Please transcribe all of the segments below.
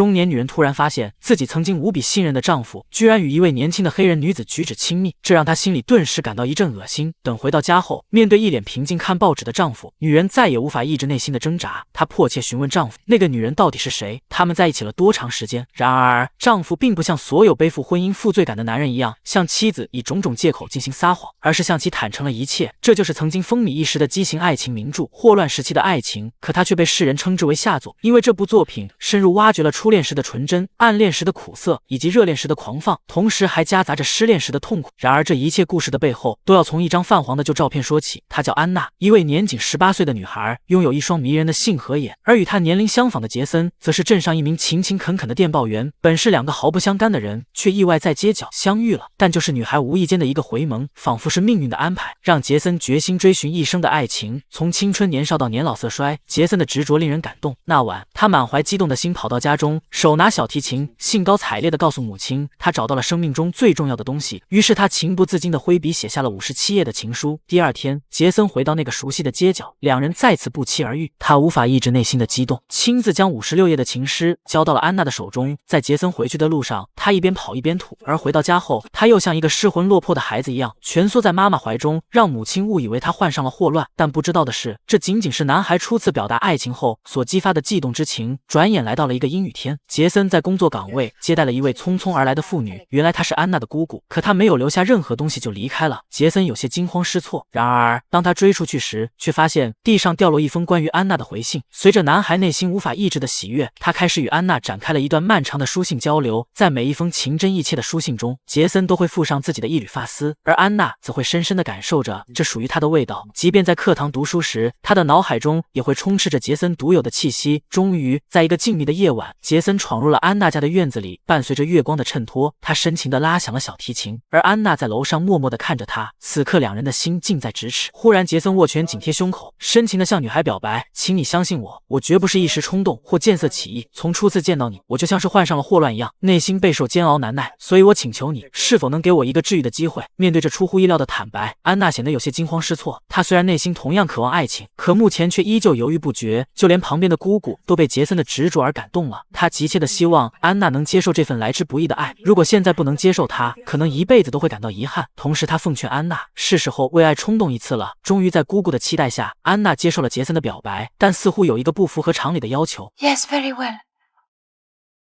中年女人突然发现自己曾经无比信任的丈夫，居然与一位年轻的黑人女子举止亲密，这让她心里顿时感到一阵恶心。等回到家后，面对一脸平静看报纸的丈夫，女人再也无法抑制内心的挣扎。她迫切询问丈夫，那个女人到底是谁？他们在一起了多长时间？然而，丈夫并不像所有背负婚姻负罪感的男人一样，向妻子以种种借口进行撒谎，而是向其坦诚了一切。这就是曾经风靡一时的畸形爱情名著《霍乱时期的爱情》，可它却被世人称之为下作，因为这部作品深入挖掘了初恋时的纯真、暗恋时的苦涩以及热恋时的狂放，同时还夹杂着失恋时的痛苦。然而，这一切故事的背后，都要从一张泛黄的旧照片说起。她叫安娜，一位年仅18岁的女孩，拥有一双迷人的杏核眼，而与她年龄相仿的杰森，则是镇上一名勤勤恳恳的电报员。本是两个毫不相干的人，却意外在街角相遇了。但就是女孩无意间的一个回眸，仿佛是命运的安排，让杰森决心追寻一生的爱情。从青春年少到年老色衰，杰森的执着令人感动。那晚，他满怀激动的心跑到家中，手拿小提琴，兴高采烈地告诉母亲，他找到了生命中最重要的东西。于是他情不自禁地挥笔写下了57页的情书。第二天，杰森回到那个熟悉的街角，两人再次不期而遇。他无法抑制内心的激动，亲自将56页的情诗交到了安娜的手中。在杰森回去的路上，他一边跑一边吐，而回到家后，他又像一个失魂落魄的孩子一样，蜷缩在妈妈怀中，让母亲误以为他患上了霍乱。但不知道的是，这仅仅是男孩初次表达爱情后所激发的悸动之情。转眼来到了一个阴雨天，杰森在工作岗位接待了一位匆匆而来的妇女，原来她是安娜的姑姑，可她没有留下任何东西就离开了。杰森有些惊慌失措，然而当他追出去时，却发现地上掉落一封关于安娜的回信。随着男孩内心无法抑制的喜悦，他开始与安娜展开了一段漫长的书信交流。在每一封情真意切的书信中，杰森都会附上自己的一缕发丝，而安娜则会深深地感受着这属于她的味道。即便在课堂读书时，他的脑海中也会充斥着杰森独有的气息。终于，在一个静谧的夜晚，杰森闯入了安娜家的院子里，伴随着月光的衬托，他深情地拉响了小提琴，而安娜在楼上默默地看着他。此刻两人的心近在咫尺。忽然，杰森握拳紧贴胸口，深情地向女孩表白，请你相信我，我绝不是一时冲动或见色起意，从初次见到你，我就像是患上了霍乱一样，内心备受煎熬难耐，所以我请求你，是否能给我一个治愈的机会？面对这出乎意料的坦白，安娜显得有些惊慌失措。她虽然内心同样渴望爱情，可目前却依旧犹豫不决，就连旁边的姑姑都被杰森的执着而感动了。她急切地希望安娜能接受这份来之不易的爱，如果现在不能接受她，可能一辈子都会感到遗憾。同时，她奉劝安娜，是时候为爱冲动一次了。终于在姑姑的期待下，安娜接受了杰森的表白，但似乎有一个不符合常理的要求。 Yes, very well.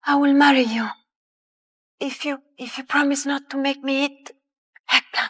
I will marry you. If you promise not to make me eat eggplant.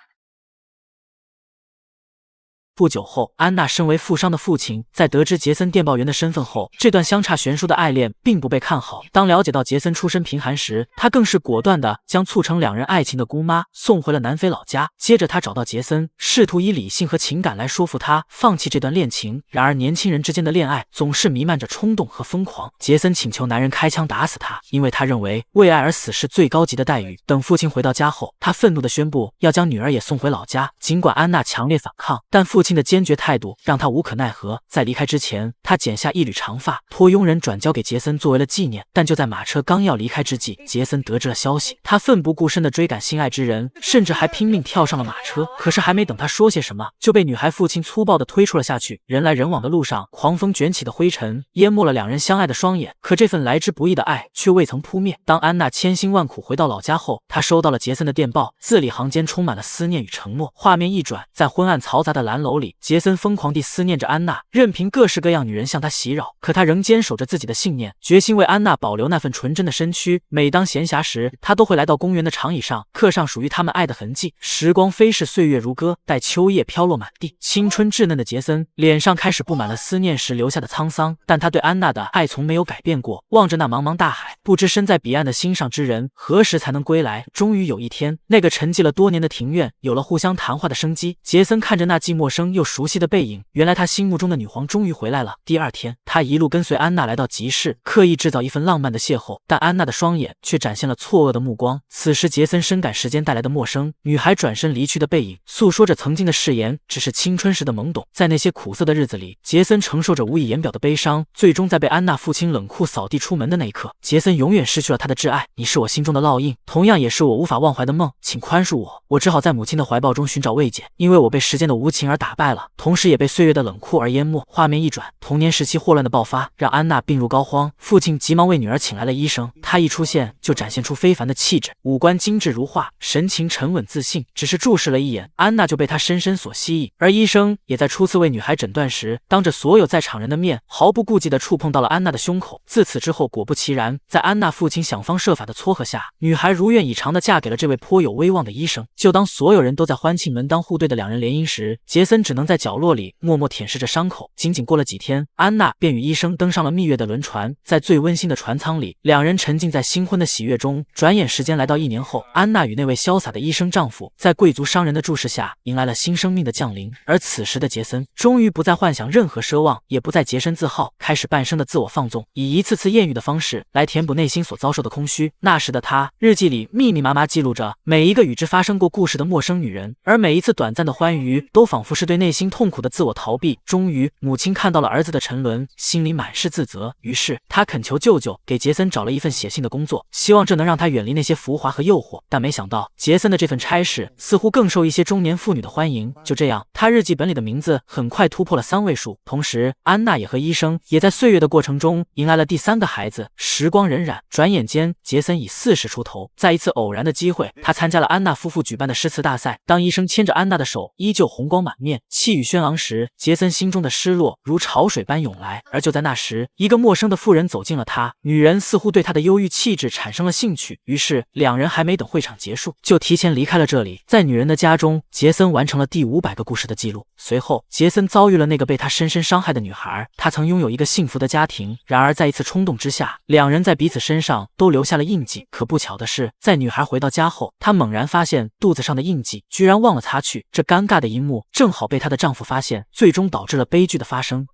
不久后，安娜身为富商的父亲，在得知杰森电报员的身份后，这段相差悬殊的爱恋并不被看好。当了解到杰森出身贫寒时，他更是果断地将促成两人爱情的姑妈送回了南非老家。接着，他找到杰森，试图以理性和情感来说服他放弃这段恋情。然而，年轻人之间的恋爱总是弥漫着冲动和疯狂。杰森请求男人开枪打死他，因为他认为为爱而死是最高级的待遇。等父亲回到家后，他愤怒地宣布要将女儿也送回老家。尽管安娜强烈反抗，但父亲的坚决态度让他无可奈何。在离开之前，他剪下一缕长发，托佣人转交给杰森作为了纪念。但就在马车刚要离开之际，杰森得知了消息，他奋不顾身地追赶心爱之人，甚至还拼命跳上了马车。可是还没等他说些什么，就被女孩父亲粗暴地推出了下去。人来人往的路上，狂风卷起的灰尘淹没了两人相爱的双眼，可这份来之不易的爱却未曾扑灭。当安娜千辛万苦回到老家后，她收到了杰森的电报，字里行间充满了思念与承诺。画面一转，在昏暗嘈杂的蓝楼里，杰森疯狂地思念着安娜，任凭各式各样女人向他袭扰，可他仍坚守着自己的信念，决心为安娜保留那份纯真的身躯。每当闲暇时，他都会来到公园的长椅上，刻上属于他们爱的痕迹。时光飞逝，岁月如歌，待秋叶飘落满地，青春稚嫩的杰森脸上开始布满了思念时留下的沧桑，但他对安娜的爱从没有改变过。望着那茫茫大海，不知身在彼岸的心上之人何时才能归来。终于有一天，那个沉寂了多年的庭院有了互相谈话的生机。杰森看着那既陌生又熟悉的背影，原来他心目中的女皇终于回来了。第二天，他一路跟随安娜来到集市，刻意制造一份浪漫的邂逅，但安娜的双眼却展现了错愕的目光。此时杰森深感时间带来的陌生，女孩转身离去的背影诉说着曾经的誓言只是青春时的懵懂。在那些苦涩的日子里，杰森承受着无以言表的悲伤，最终在被安娜父亲冷酷扫地出门的那一刻，杰森永远失去了他的挚爱。你是我心中的烙印，同样也是我无法忘怀的梦，请宽恕我，我只好在母亲的怀抱中寻找慰藉，因为我被时间的无情而打打败了，同时也被岁月的冷酷而淹没。画面一转，童年时期霍乱的爆发让安娜病入膏肓，父亲急忙为女儿请来了医生。他一出现就展现出非凡的气质，五官精致如画，神情沉稳自信。只是注视了一眼，安娜就被他深深所吸引。而医生也在初次为女孩诊断时，当着所有在场人的面，毫不顾忌地触碰到了安娜的胸口。自此之后，果不其然，在安娜父亲想方设法的撮合下，女孩如愿以偿地嫁给了这位颇有威望的医生。就当所有人都在欢庆门当户对的两人联姻时，杰森只能在角落里默默舔舐着伤口。仅仅过了几天，安娜便与医生登上了蜜月的轮船，在最温馨的船舱里，两人沉浸在新婚的喜悦中。转眼时间来到1年后，安娜与那位潇洒的医生丈夫，在贵族商人的注视下，迎来了新生命的降临。而此时的杰森，终于不再幻想任何奢望，也不再洁身自好，开始半生的自我放纵，以一次次艳遇的方式来填补内心所遭受的空虚。那时的他，日记里密密麻麻记录着每一个与之发生过故事的陌生女人，而每一次短暂的欢愉，都仿佛是对内心痛苦的自我逃避。终于，母亲看到了儿子的沉沦，心里满是自责，于是他恳求舅舅给杰森找了一份写信的工作，希望这能让他远离那些浮华和诱惑。但没想到，杰森的这份差事似乎更受一些中年妇女的欢迎。就这样，他日记本里的名字很快突破了3位数。同时，安娜也和医生也在岁月的过程中迎来了第3个孩子。时光荏苒，转眼间，杰森已40出头。在一次偶然的机会，他参加了安娜夫妇举办的诗词大赛。当医生牵着安娜的手，依旧红光满面，气宇轩昂时，杰森心中的失落如潮水般涌来。而就在那时，一个陌生的妇人走近了他，女人似乎对他的忧郁气质产生了兴趣，于是两人还没等会场结束，就提前离开了这里。在女人的家中，杰森完成了第500个故事的记录。随后，杰森遭遇了那个被他深深伤害的女孩，他曾拥有一个幸福的家庭，然而在一次冲动之下，两人在彼此身上都留下了印记。可不巧的是，在女孩回到家后，她猛然发现肚子上的印记居然忘了擦去，这尴尬的一幕正好被她的丈夫发现，最终导致了悲剧的发生。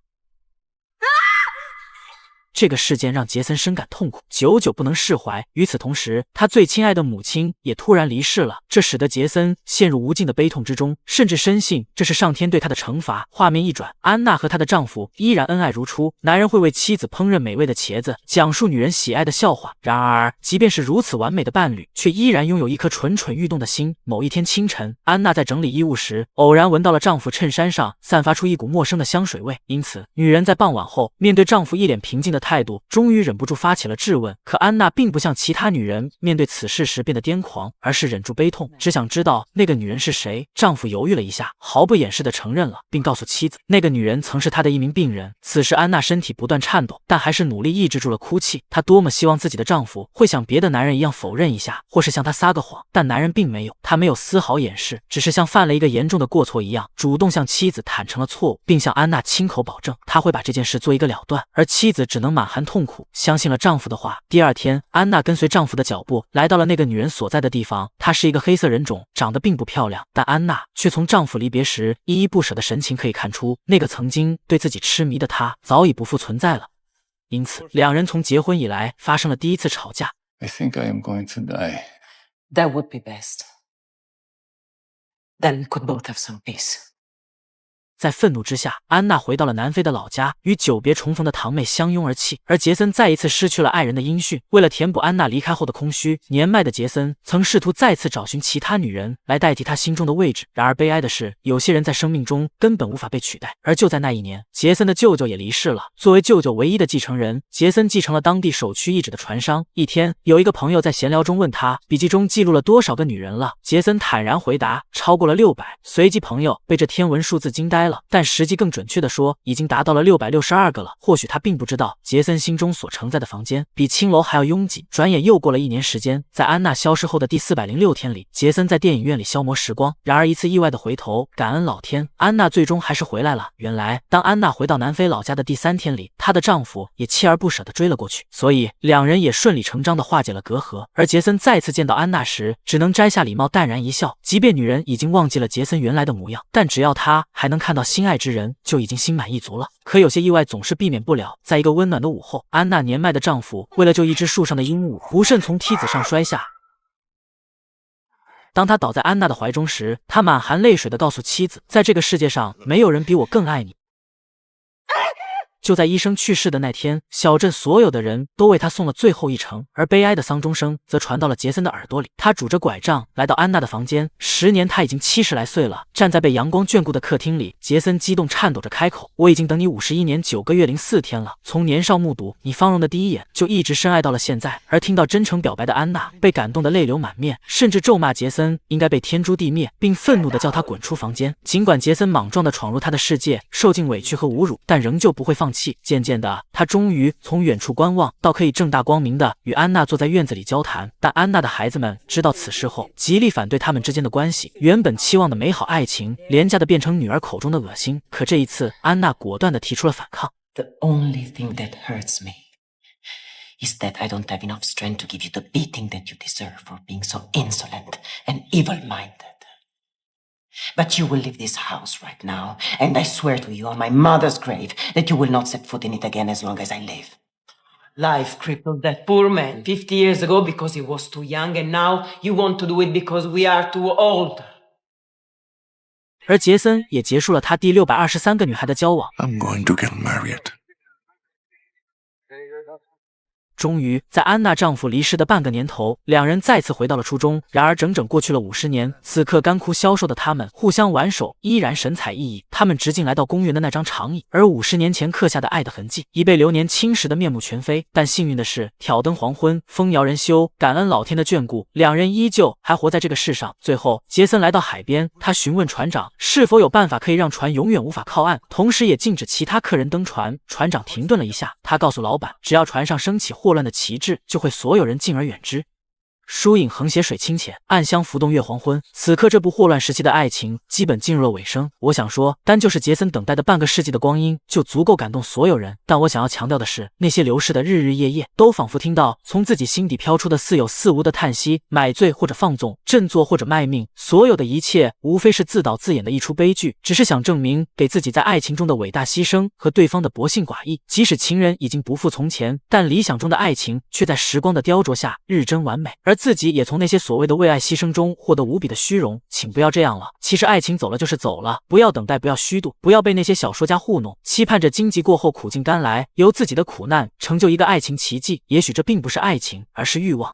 这个事件让杰森深感痛苦，久久不能释怀。与此同时，他最亲爱的母亲也突然离世了，这使得杰森陷入无尽的悲痛之中，甚至深信这是上天对他的惩罚。画面一转，安娜和她的丈夫依然恩爱如初，男人会为妻子烹饪美味的茄子，讲述女人喜爱的笑话。然而，即便是如此完美的伴侣，却依然拥有一颗蠢蠢欲动的心。某一天清晨，安娜在整理衣物时，偶然闻到了丈夫衬衫上散发出一股陌生的香水味，因此，女人在傍晚后面对丈夫一脸平静的态度，终于忍不住发起了质问。可安娜并不像其他女人面对此事时变得癫狂，而是忍住悲痛，只想知道那个女人是谁。丈夫犹豫了一下，毫不掩饰地承认了，并告诉妻子，那个女人曾是他的一名病人。此时安娜身体不断颤抖，但还是努力抑制住了哭泣。她多么希望自己的丈夫会像别的男人一样否认一下，或是向她撒个谎，但男人并没有，他没有丝毫掩饰，只是像犯了一个严重的过错一样，主动向妻子坦诚了错误，并向安娜亲口保证他会把这件事做一个了断。而妻子只能满含痛苦，相信了丈夫的话。第二天，安娜跟随丈夫的脚步来到了那个女人所在的地方。她是一个黑色人种，长得并不漂亮，但安娜却从丈夫离别时依依不舍的神情可以看出，那个曾经对自己痴迷的他早已不复存在了。因此，两人从结婚以来发生了第一次吵架。I think I am going to die. That would be best. Then we could both have some peace. 在愤怒之下，安娜回到了南非的老家，与久别重逢的堂妹相拥而泣。而杰森再一次失去了爱人的音讯。为了填补安娜离开后的空虚，年迈的杰森曾试图再次找寻其他女人来代替他心中的位置。然而悲哀的是，有些人在生命中根本无法被取代。而就在那一年，杰森的舅舅也离世了。作为舅舅唯一的继承人，杰森继承了当地首屈一指的船商。一天，有一个朋友在闲聊中问他，笔记中记录了多少个女人了？杰森坦然回答，超过了600。随即朋友被这天文数字惊呆了，但实际更准确的说，已经达到了662个了。或许他并不知道，杰森心中所承载的房间比青楼还要拥挤。转眼又过了1年时间，在安娜消失后的第406天里，杰森在电影院里消磨时光。然而一次意外的回头，感恩老天，安娜最终还是回来了。原来，当安娜回到南非老家的第3天里，她的丈夫也锲而不舍地追了过去，所以两人也顺理成章地化解了隔阂。而杰森再次见到安娜时，只能摘下礼帽，淡然一笑。即便女人已经忘记了杰森原来的模样，但只要他还能看到心爱之人，就已经心满意足了。可有些意外总是避免不了。在一个温暖的午后，安娜年迈的丈夫为了救一只树上的鹦鹉，不慎从梯子上摔下。当他倒在安娜的怀中时，他满含泪水地告诉妻子，在这个世界上没有人比我更爱你。就在医生去世的那天，小镇所有的人都为他送了最后一程，而悲哀的丧钟声则传到了杰森的耳朵里。他拄着拐杖来到安娜的房间，时年他已经70来岁了，站在被阳光眷顾的客厅里，杰森激动颤抖着开口：“我已经等你51年9个月04天了，从年少目睹你芳容的第一眼，就一直深爱到了现在。”而听到真诚表白的安娜被感动得泪流满面，甚至咒骂杰森应该被天诛地灭，并愤怒地叫他滚出房间。尽管杰森莽撞地闯入他的世界，受尽委屈和侮辱，但仍旧不会放弃。渐渐的，他终于从远处观望到可以正大光明地与安娜坐在院子里交谈。但安娜的孩子们知道此事后，极力反对他们之间的关系。原本期望的美好爱情，廉价的变成女儿口中的恶心。可这一次，安娜果断地提出了反抗。The only thing that hurts me is that I don't have enough strength to give you the beating that you deserve for being so insolent and evil-minded. But you will leave this house right now, and I swear to you on my mother's grave that you will not set foot in it again as long as I live. Life crippled that poor man 50 years ago because he was too young, and now you want to do it because we are too old. 而杰森也结束了他第623个女孩的交往。 I'm going to get married. 终于，在安娜丈夫离世的半个年头，两人再次回到了初中。然而，整整过去了50年，此刻干枯消瘦的他们互相挽手，依然神采奕奕。他们直径来到公园的那张长椅，而50年前刻下的爱的痕迹已被流年侵蚀得面目全非。但幸运的是，挑灯黄昏，风摇人休，感恩老天的眷顾，两人依旧还活在这个世上。最后，杰森来到海边，他询问船长是否有办法可以让船永远无法靠岸，同时也禁止其他客人登船。船长停顿了一下，他告诉老板，只要船上升起祸乱的旗帜，就会所有人敬而远之。疏影横斜水清浅，暗香浮动月黄昏。此刻这部霍乱时期的爱情基本进入了尾声。我想说，单就是杰森等待的半个世纪的光阴，就足够感动所有人。但我想要强调的是，那些流逝的日日夜夜，都仿佛听到从自己心底飘出的似有似无的叹息。买醉或者放纵，振作或者卖命，所有的一切无非是自导自演的一出悲剧，只是想证明给自己在爱情中的伟大牺牲和对方的薄幸寡义。即使情人已经不复从前，但理想中的爱情却在时光的雕琢下日臻完美，而自己也从那些所谓的为爱牺牲中获得无比的虚荣。请不要这样了，其实爱情走了就是走了，不要等待，不要虚度，不要被那些小说家糊弄，期盼着荆棘过后苦尽甘来，由自己的苦难成就一个爱情奇迹。也许这并不是爱情，而是欲望。